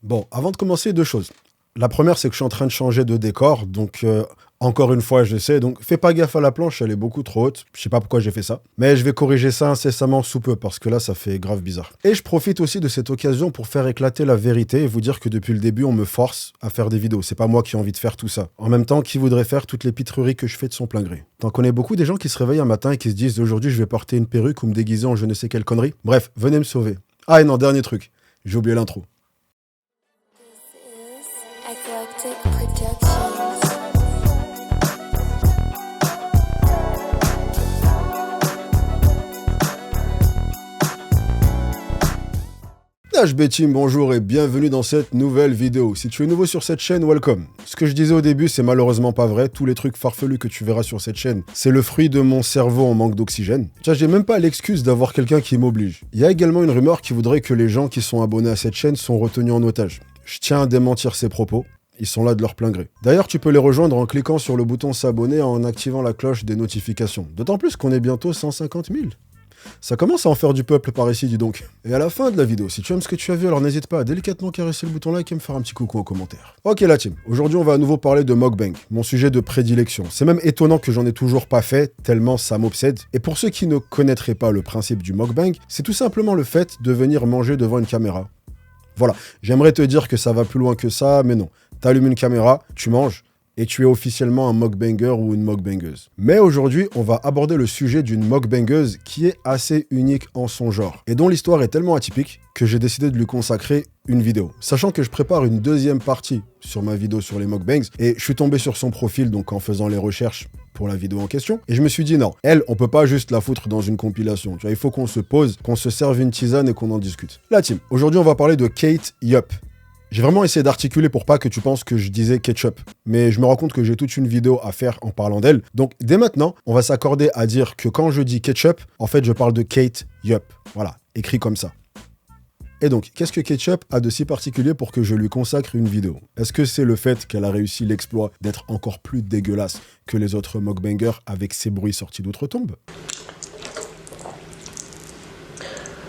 Bon, avant de commencer, deux choses. La première, c'est que je suis en train de changer de décor, donc encore une fois, je sais, donc fais pas gaffe à la planche, elle est beaucoup trop haute. Je sais pas pourquoi j'ai fait ça, mais je vais corriger ça incessamment sous peu, parce que là, ça fait grave bizarre. Et je profite aussi de cette occasion pour faire éclater la vérité et vous dire que depuis le début, on me force à faire des vidéos. C'est pas moi qui ai envie de faire tout ça. En même temps, qui voudrait faire toutes les pitreries que je fais de son plein gré? T'en connais beaucoup des gens qui se réveillent un matin et qui se disent « Aujourd'hui, je vais porter une perruque ou me déguiser en je ne sais quelle connerie ». Bref, venez me sauver. Ah et non, dernier truc, j'ai oublié l'intro. Eclectic Productions. HB Team, bonjour et bienvenue dans cette nouvelle vidéo. Si tu es nouveau sur cette chaîne, welcome. Ce que je disais au début, c'est malheureusement pas vrai. Tous les trucs farfelus que tu verras sur cette chaîne, c'est le fruit de mon cerveau en manque d'oxygène. Tiens, j'ai même pas l'excuse d'avoir quelqu'un qui m'oblige. Il y a également une rumeur qui voudrait que les gens qui sont abonnés à cette chaîne sont retenus en otage. Je tiens à démentir ces propos. Ils sont là de leur plein gré. D'ailleurs, tu peux les rejoindre en cliquant sur le bouton s'abonner et en activant la cloche des notifications. D'autant plus qu'on est bientôt 150 000. Ça commence à en faire du peuple par ici, dis donc. Et à la fin de la vidéo, si tu aimes ce que tu as vu, alors n'hésite pas à délicatement caresser le bouton like et me faire un petit coucou en commentaire. Ok la team, aujourd'hui on va à nouveau parler de mukbang, mon sujet de prédilection. C'est même étonnant que j'en ai toujours pas fait, tellement ça m'obsède. Et pour ceux qui ne connaîtraient pas le principe du mukbang, c'est tout simplement le fait de venir manger devant une caméra. Voilà, j'aimerais te dire que ça va plus loin que ça, mais non. T'allumes une caméra, tu manges, et tu es officiellement un mukbanger ou une mukbangeuse. Mais aujourd'hui, on va aborder le sujet d'une mukbangeuse qui est assez unique en son genre, et dont l'histoire est tellement atypique que j'ai décidé de lui consacrer une vidéo. Sachant que je prépare une deuxième partie sur ma vidéo sur les mukbangs, et je suis tombé sur son profil, donc en faisant les recherches pour la vidéo en question, et je me suis dit non, elle, on peut pas juste la foutre dans une compilation, tu vois, il faut qu'on se pose, qu'on se serve une tisane et qu'on en discute. La team, aujourd'hui on va parler de Kate Yup. J'ai vraiment essayé d'articuler pour pas que tu penses que je disais ketchup, mais je me rends compte que j'ai toute une vidéo à faire en parlant d'elle. Donc dès maintenant, on va s'accorder à dire que quand je dis ketchup, en fait je parle de Kate Yup. Voilà, écrit comme ça. Et donc, qu'est-ce que Ketchup a de si particulier pour que je lui consacre une vidéo? Est-ce que c'est le fait qu'elle a réussi l'exploit d'être encore plus dégueulasse que les autres mukbangers avec ses bruits sortis d'outre-tombe?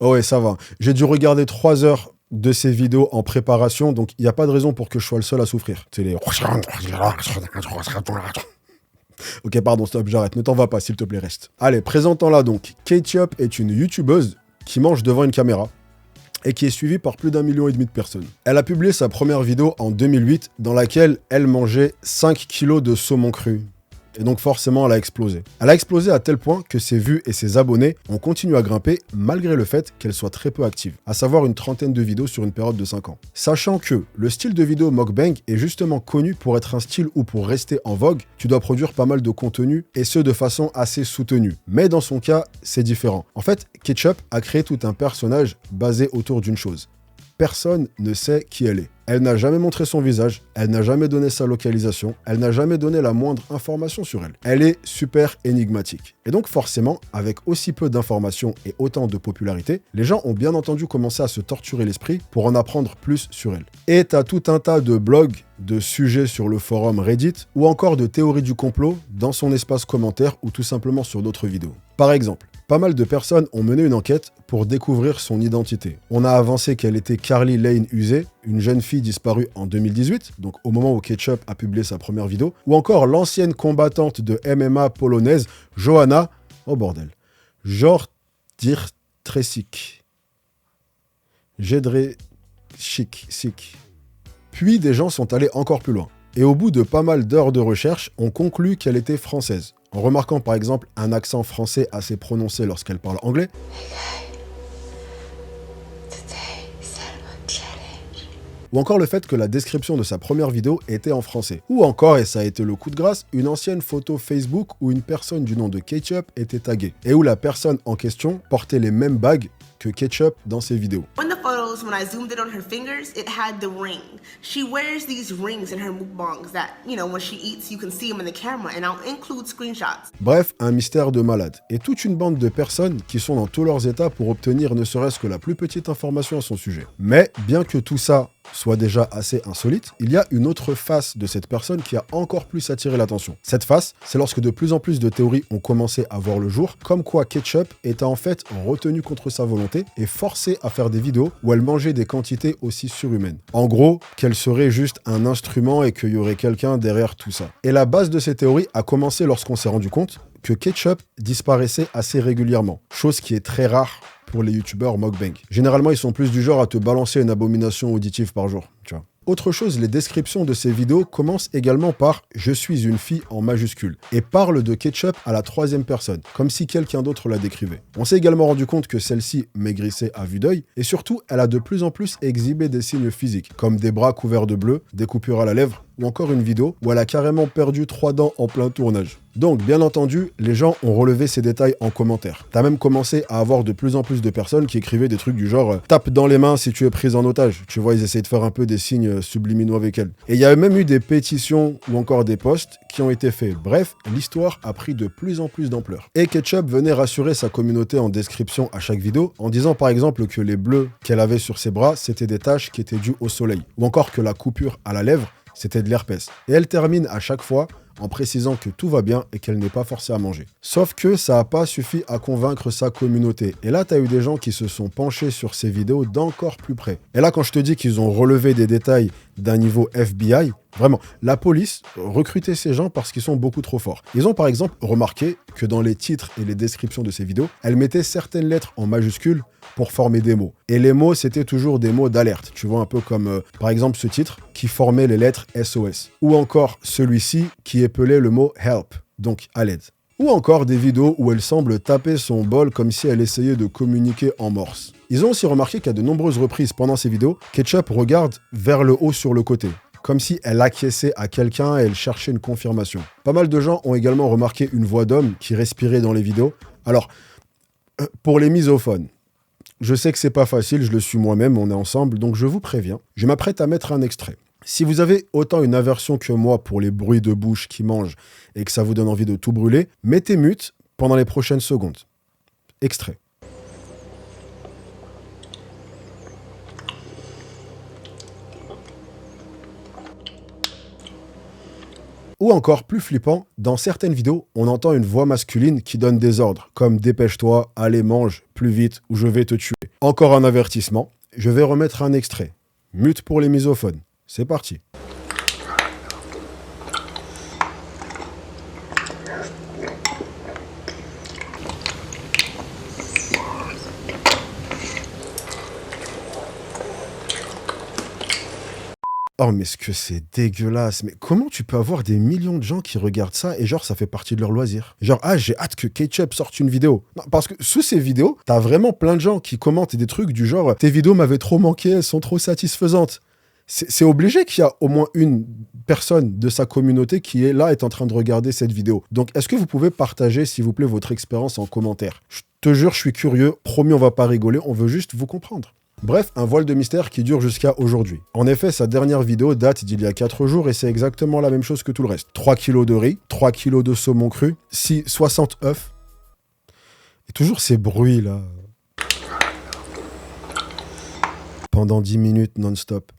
Oh ouais, ça va. J'ai dû regarder 3 heures de ces vidéos en préparation, donc il n'y a pas de raison pour que je sois le seul à souffrir. C'est les... Ok, pardon, stop, j'arrête. Ne t'en va pas, s'il te plaît, reste. Allez, présentons-la donc. Ketchup est une youtubeuse qui mange devant une caméra et qui est suivie par plus d'1,5 million de personnes. Elle a publié sa première vidéo en 2008 dans laquelle elle mangeait 5 kilos de saumon cru. Et donc forcément, elle a explosé. Elle a explosé à tel point que ses vues et ses abonnés ont continué à grimper malgré le fait qu'elle soit très peu active, à savoir une trentaine de vidéos sur une période de 5 ans. Sachant que le style de vidéo mukbang est justement connu pour être un style où pour rester en vogue, tu dois produire pas mal de contenu et ce de façon assez soutenue. Mais dans son cas, c'est différent. En fait, Ketchup a créé tout un personnage basé autour d'une chose. Personne ne sait qui elle est. Elle n'a jamais montré son visage, elle n'a jamais donné sa localisation, elle n'a jamais donné la moindre information sur elle. Elle est super énigmatique. Et donc forcément, avec aussi peu d'informations et autant de popularité, les gens ont bien entendu commencé à se torturer l'esprit pour en apprendre plus sur elle. Et t'as tout un tas de blogs, de sujets sur le forum Reddit, ou encore de théories du complot dans son espace commentaire ou tout simplement sur d'autres vidéos. Par exemple, pas mal de personnes ont mené une enquête pour découvrir son identité. On a avancé qu'elle était Carly Lane Uzey, une jeune fille disparue en 2018, donc au moment où Ketchup a publié sa première vidéo, ou encore l'ancienne combattante de MMA polonaise, Joanna, oh bordel, Jędrzejczyk. Jędrzejczyk. Puis des gens sont allés encore plus loin. Et au bout de pas mal d'heures de recherche, on conclut qu'elle était française. En remarquant par exemple un accent français assez prononcé lorsqu'elle parle anglais, ou encore le fait que la description de sa première vidéo était en français. Ou encore, et ça a été le coup de grâce, une ancienne photo Facebook où une personne du nom de Ketchup était taguée, et où la personne en question portait les mêmes bagues que Ketchup dans ses vidéos. When I zoomed in on her fingers, it had the ring. She wears these rings in her mukbangs that, when she eats, you can see them in the camera, and I'll include screenshots. Bref, un mystère de malade. Et toute une bande de personnes qui sont dans tous leurs états pour obtenir ne serait-ce que la plus petite information à son sujet. Mais, bien que tout ça soit déjà assez insolite, il y a une autre face de cette personne qui a encore plus attiré l'attention. Cette face, c'est lorsque de plus en plus de théories ont commencé à voir le jour, comme quoi Ketchup était en fait retenu contre sa volonté et forcé à faire des vidéos où elle mangeait des quantités aussi surhumaines. En gros, qu'elle serait juste un instrument et qu'il y aurait quelqu'un derrière tout ça. Et la base de ces théories a commencé lorsqu'on s'est rendu compte que Ketchup disparaissait assez régulièrement, chose qui est très rare pour les youtubeurs mukbang. Généralement, ils sont plus du genre à te balancer une abomination auditive par jour, tu vois. Autre chose, les descriptions de ces vidéos commencent également par « Je suis une fille » en majuscule et parlent de Ketchup à la troisième personne, comme si quelqu'un d'autre la décrivait. On s'est également rendu compte que celle-ci maigrissait à vue d'œil et surtout, elle a de plus en plus exhibé des signes physiques, comme des bras couverts de bleu, des coupures à la lèvre ou encore une vidéo où elle a carrément perdu 3 dents en plein tournage. Donc, bien entendu, les gens ont relevé ces détails en commentaire. T'as même commencé à avoir de plus en plus de personnes qui écrivaient des trucs du genre « Tape dans les mains si tu es prise en otage ». Tu vois, ils essaient de faire un peu des signes subliminaux avec elle. Et il y a même eu des pétitions ou encore des posts qui ont été faits. Bref, l'histoire a pris de plus en plus d'ampleur. Et Ketchup venait rassurer sa communauté en description à chaque vidéo, en disant par exemple que les bleus qu'elle avait sur ses bras, c'était des taches qui étaient dues au soleil. Ou encore que la coupure à la lèvre, c'était de l'herpès. Et elle termine à chaque fois en précisant que tout va bien et qu'elle n'est pas forcée à manger. Sauf que ça n'a pas suffi à convaincre sa communauté. Et là, tu as eu des gens qui se sont penchés sur ces vidéos d'encore plus près. Et là, quand je te dis qu'ils ont relevé des détails d'un niveau FBI, vraiment, la police recrutait ces gens parce qu'ils sont beaucoup trop forts. Ils ont par exemple remarqué que dans les titres et les descriptions de ces vidéos, elle mettait certaines lettres en majuscules pour former des mots. Et les mots, c'était toujours des mots d'alerte. Tu vois, un peu comme, par exemple, ce titre qui formait les lettres SOS. Ou encore celui-ci qui épelait le mot help, donc à l'aide. Ou encore des vidéos où elle semble taper son bol comme si elle essayait de communiquer en morse. Ils ont aussi remarqué qu'à de nombreuses reprises pendant ces vidéos, Ketchup regarde vers le haut sur le côté, comme si elle acquiesçait à quelqu'un et elle cherchait une confirmation. Pas mal de gens ont également remarqué une voix d'homme qui respirait dans les vidéos. Alors, pour les misophones, je sais que c'est pas facile, je le suis moi-même, on est ensemble, donc je vous préviens, je m'apprête à mettre un extrait. Si vous avez autant une aversion que moi pour les bruits de bouche qui mangent et que ça vous donne envie de tout brûler, mettez mute pendant les prochaines secondes. Extrait. Ou encore, plus flippant, dans certaines vidéos, on entend une voix masculine qui donne des ordres, comme « dépêche-toi, allez, mange, plus vite, ou je vais te tuer ». Encore un avertissement, je vais remettre un extrait. Mute pour les misophones. C'est parti. Oh mais ce que c'est dégueulasse, mais comment tu peux avoir des millions de gens qui regardent ça et genre ça fait partie de leur loisir? Genre j'ai hâte que Ketchup sorte une vidéo. Non, parce que sous ces vidéos, t'as vraiment plein de gens qui commentent des trucs du genre tes vidéos m'avaient trop manqué, elles sont trop satisfaisantes. C'est obligé qu'il y a au moins une personne de sa communauté qui est là et est en train de regarder cette vidéo. Donc est-ce que vous pouvez partager s'il vous plaît votre expérience en commentaire? Je te jure, je suis curieux, promis on va pas rigoler, on veut juste vous comprendre. Bref, un voile de mystère qui dure jusqu'à aujourd'hui. En effet, sa dernière vidéo date d'il y a 4 jours et c'est exactement la même chose que tout le reste. 3 kilos de riz, 3 kilos de saumon cru, 60 œufs. Et toujours ces bruits là. Pendant 10 minutes non-stop.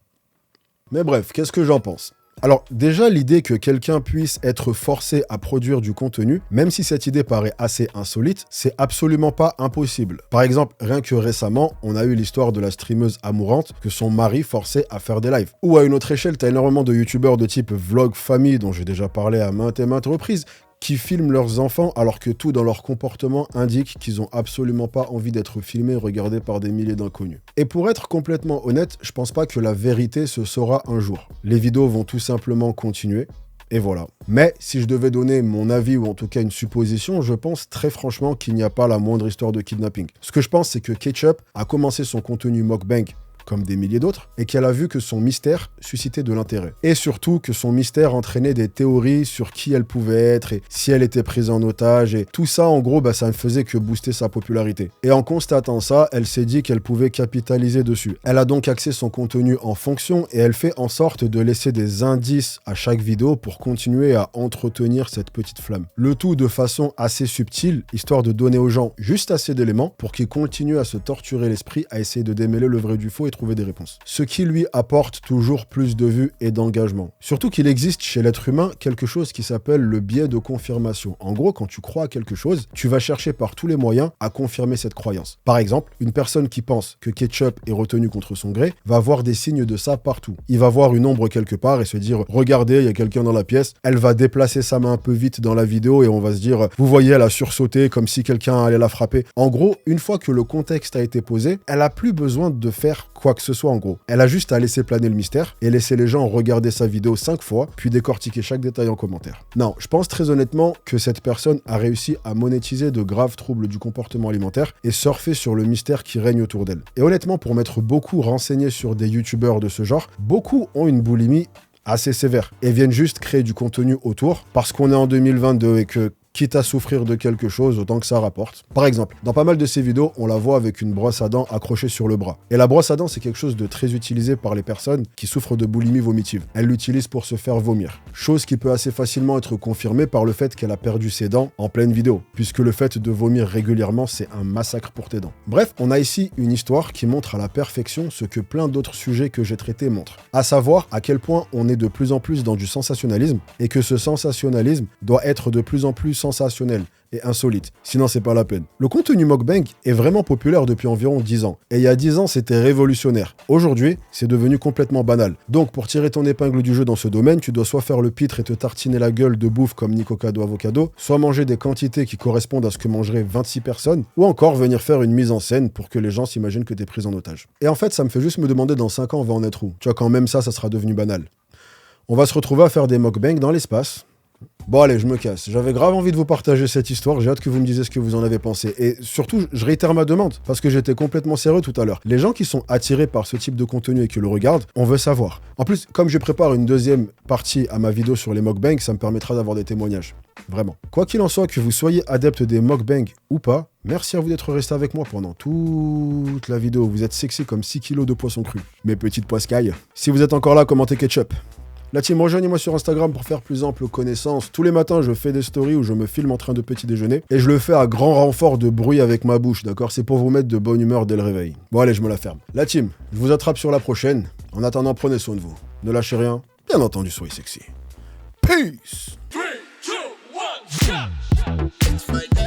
Mais bref, qu'est-ce que j'en pense ? Alors déjà, l'idée que quelqu'un puisse être forcé à produire du contenu, même si cette idée paraît assez insolite, c'est absolument pas impossible. Par exemple, rien que récemment, on a eu l'histoire de la streameuse amourante que son mari forçait à faire des lives. Ou à une autre échelle, t'as énormément de youtubeurs de type vlog famille, dont j'ai déjà parlé à maintes et maintes reprises, qui filment leurs enfants alors que tout dans leur comportement indique qu'ils ont absolument pas envie d'être filmés et regardés par des milliers d'inconnus. Et pour être complètement honnête, je pense pas que la vérité se saura un jour. Les vidéos vont tout simplement continuer, et voilà. Mais si je devais donner mon avis ou en tout cas une supposition, je pense très franchement qu'il n'y a pas la moindre histoire de kidnapping. Ce que je pense, c'est que Ketchup a commencé son contenu mukbang comme des milliers d'autres, et qu'elle a vu que son mystère suscitait de l'intérêt. Et surtout que son mystère entraînait des théories sur qui elle pouvait être et si elle était prise en otage, et tout ça, en gros, ça ne faisait que booster sa popularité. Et en constatant ça, elle s'est dit qu'elle pouvait capitaliser dessus. Elle a donc axé son contenu en fonction, et elle fait en sorte de laisser des indices à chaque vidéo pour continuer à entretenir cette petite flamme. Le tout de façon assez subtile, histoire de donner aux gens juste assez d'éléments pour qu'ils continuent à se torturer l'esprit, à essayer de démêler le vrai du faux et trouver des réponses. Ce qui lui apporte toujours plus de vues et d'engagement. Surtout qu'il existe chez l'être humain quelque chose qui s'appelle le biais de confirmation. En gros, quand tu crois à quelque chose, tu vas chercher par tous les moyens à confirmer cette croyance. Par exemple, une personne qui pense que Ketchup est retenu contre son gré va voir des signes de ça partout. Il va voir une ombre quelque part et se dire « Regardez, il y a quelqu'un dans la pièce ». Elle va déplacer sa main un peu vite dans la vidéo et on va se dire « Vous voyez, elle a sursauté comme si quelqu'un allait la frapper ». En gros, une fois que le contexte a été posé, elle a plus besoin de faire quoi que ce soit en gros. Elle a juste à laisser planer le mystère et laisser les gens regarder sa vidéo 5 fois, puis décortiquer chaque détail en commentaire. Non, je pense très honnêtement que cette personne a réussi à monétiser de graves troubles du comportement alimentaire et surfer sur le mystère qui règne autour d'elle. Et honnêtement, pour m'être beaucoup renseigné sur des youtubeurs de ce genre, beaucoup ont une boulimie assez sévère et viennent juste créer du contenu autour parce qu'on est en 2022 et que quitte à souffrir de quelque chose, autant que ça rapporte. Par exemple, dans pas mal de ces vidéos, on la voit avec une brosse à dents accrochée sur le bras. Et la brosse à dents, c'est quelque chose de très utilisé par les personnes qui souffrent de boulimie vomitive. Elle l'utilise pour se faire vomir. Chose qui peut assez facilement être confirmée par le fait qu'elle a perdu ses dents en pleine vidéo, puisque le fait de vomir régulièrement, c'est un massacre pour tes dents. Bref, on a ici une histoire qui montre à la perfection ce que plein d'autres sujets que j'ai traités montrent. À savoir à quel point on est de plus en plus dans du sensationnalisme et que ce sensationnalisme doit être de plus en plus sensationnel et insolite, sinon c'est pas la peine. Le contenu mukbang est vraiment populaire depuis environ 10 ans, et il y a 10 ans c'était révolutionnaire. Aujourd'hui, c'est devenu complètement banal. Donc pour tirer ton épingle du jeu dans ce domaine, tu dois soit faire le pitre et te tartiner la gueule de bouffe comme Nico Cado Avocado, soit manger des quantités qui correspondent à ce que mangeraient 26 personnes, ou encore venir faire une mise en scène pour que les gens s'imaginent que t'es pris en otage. Et en fait, ça me fait juste me demander dans 5 ans on va en être où. Tu vois, quand même ça sera devenu banal. On va se retrouver à faire des mukbangs dans l'espace. Bon allez, je me casse. J'avais grave envie de vous partager cette histoire, j'ai hâte que vous me disiez ce que vous en avez pensé. Et surtout, je réitère ma demande, parce que j'étais complètement sérieux tout à l'heure. Les gens qui sont attirés par ce type de contenu et qui le regardent, on veut savoir. En plus, comme je prépare une deuxième partie à ma vidéo sur les mukbangs, ça me permettra d'avoir des témoignages. Vraiment. Quoi qu'il en soit, que vous soyez adepte des mukbangs ou pas, merci à vous d'être resté avec moi pendant toute la vidéo. Vous êtes sexy comme 6 kilos de poisson cru. Mes petites poiscailles. Si vous êtes encore là, commentez ketchup. La team, rejoignez-moi sur Instagram pour faire plus ample connaissance. Tous les matins, je fais des stories où je me filme en train de petit déjeuner. Et je le fais à grand renfort de bruit avec ma bouche, d'accord? C'est pour vous mettre de bonne humeur dès le réveil. Bon allez, je me la ferme. La team, je vous attrape sur la prochaine. En attendant, prenez soin de vous. Ne lâchez rien. Bien entendu, soyez sexy. Peace! 3, 2, 1,